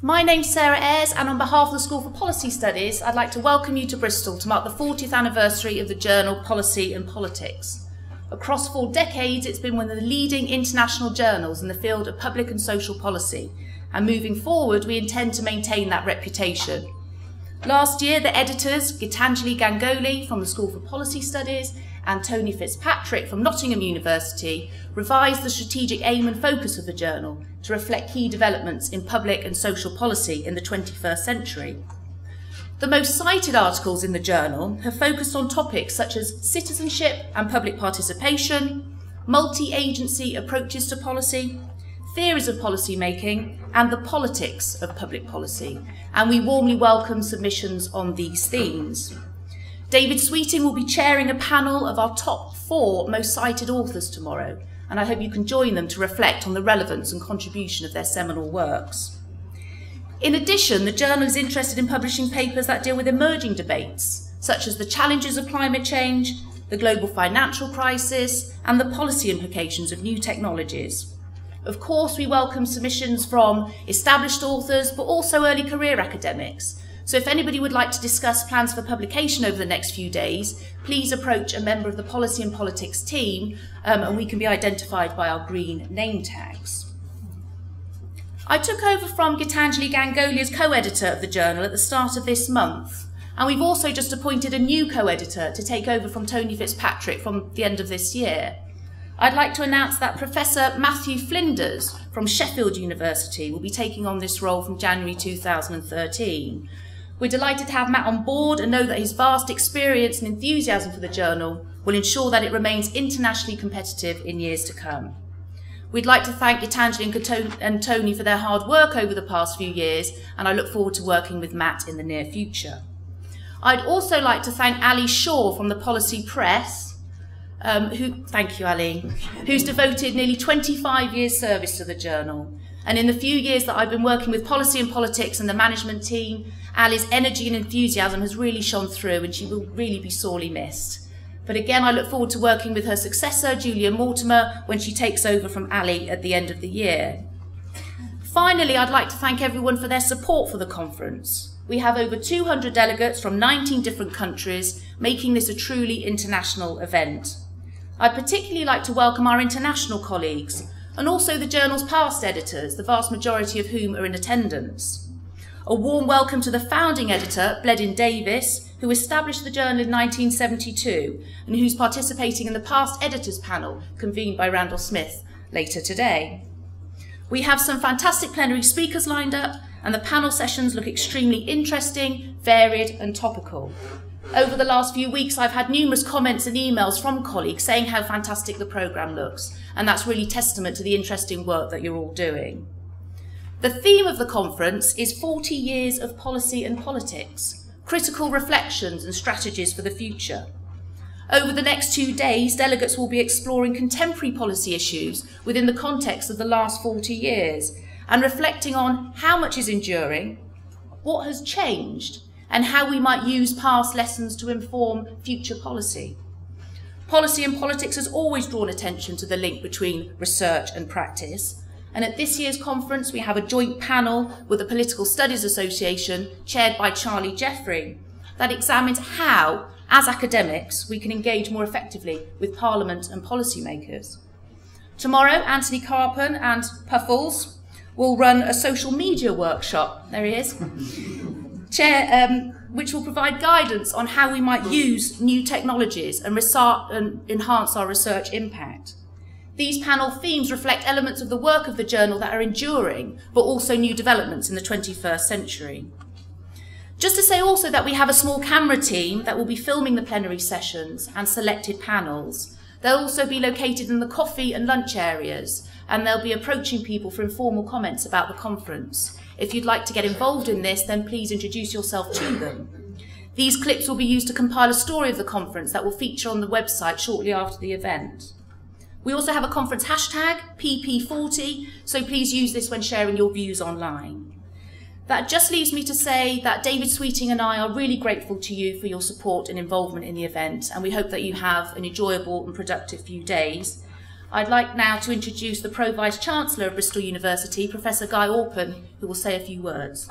My name's Sarah Ayres, and on behalf of the School for Policy Studies, I'd like to welcome you to Bristol to mark the 40th anniversary of the journal Policy and Politics. Across 4 decades, it's been one of the leading international journals in the field of public and social policy, and moving forward, we intend to maintain that reputation. Last year, the editors, Gitanjali Ganguly from the School for Policy Studies and Tony Fitzpatrick from Nottingham University, revised the strategic aim and focus of the journal to reflect key developments in public and social policy in the 21st century. The most cited articles in the journal have focused on topics such as citizenship and public participation, multi-agency approaches to policy, theories of policy making, and the politics of public policy, and we warmly welcome submissions on these themes. David Sweeting will be chairing a panel of our top 4 most cited authors tomorrow, and I hope you can join them to reflect on the relevance and contribution of their seminal works. In addition, the journal is interested in publishing papers that deal with emerging debates, such as the challenges of climate change, the global financial crisis, and the policy implications of new technologies. Of course, we welcome submissions from established authors, but also early career academics. So if anybody would like to discuss plans for publication over the next few days, please approach a member of the Policy and Politics team, and we can be identified by our green name tags. I took over from Gitanjali Ganguly as co-editor of the journal at the start of this month, and we've also just appointed a new co-editor to take over from Tony Fitzpatrick from the end of this year. I'd like to announce that Professor Matthew Flinders from Sheffield University will be taking on this role from January 2013. We're delighted to have Matt on board and know that his vast experience and enthusiasm for the journal will ensure that it remains internationally competitive in years to come. We'd like to thank Gitanjali and Tony for their hard work over the past few years, and I look forward to working with Matt in the near future. I'd also like to thank Ali Shaw from the Policy Press, thank you Ali, who's devoted nearly 25 years service to the journal. And in the few years that I've been working with Policy and Politics and the management team, Ali's energy and enthusiasm has really shone through, and she will really be sorely missed. But again, I look forward to working with her successor, Julia Mortimer, when she takes over from Ali at the end of the year. Finally, I'd like to thank everyone for their support for the conference. We have over 200 delegates from 19 different countries, making this a truly international event. I'd particularly like to welcome our international colleagues, and also the journal's past editors, the vast majority of whom are in attendance. A warm welcome to the founding editor, Bledin Davis, who established the journal in 1972 and who's participating in the past editors panel convened by Randall Smith later today. We have some fantastic plenary speakers lined up, and the panel sessions look extremely interesting, varied and topical. Over the last few weeks, I've had numerous comments and emails from colleagues saying how fantastic the programme looks, and that's really testament to the interesting work that you're all doing. The theme of the conference is 40 years of policy and politics, critical reflections and strategies for the future. Over the next 2 days, delegates will be exploring contemporary policy issues within the context of the last 40 years and reflecting on how much is enduring, what has changed, and how we might use past lessons to inform future policy. Policy and politics has always drawn attention to the link between research and practice, and at this year's conference we have a joint panel with the Political Studies Association, chaired by Charlie Jeffrey, that examines how, as academics, we can engage more effectively with Parliament and policymakers. Tomorrow, Anthony Carpen and Puffles will run a social media workshop, there he is, which will provide guidance on how we might use new technologies and enhance our research impact. These panel themes reflect elements of the work of the journal that are enduring, but also new developments in the 21st century. Just to say also that we have a small camera team that will be filming the plenary sessions and selected panels. They'll also be located in the coffee and lunch areas, and they'll be approaching people for informal comments about the conference. If you'd like to get involved in this, then please introduce yourself to them. These clips will be used to compile a story of the conference that will feature on the website shortly after the event. We also have a conference hashtag, PP40, so please use this when sharing your views online. That just leaves me to say that David Sweeting and I are really grateful to you for your support and involvement in the event, and we hope that you have an enjoyable and productive few days. I'd like now to introduce the Pro-Vice-Chancellor of Bristol University, Professor Guy Orpen, who will say a few words.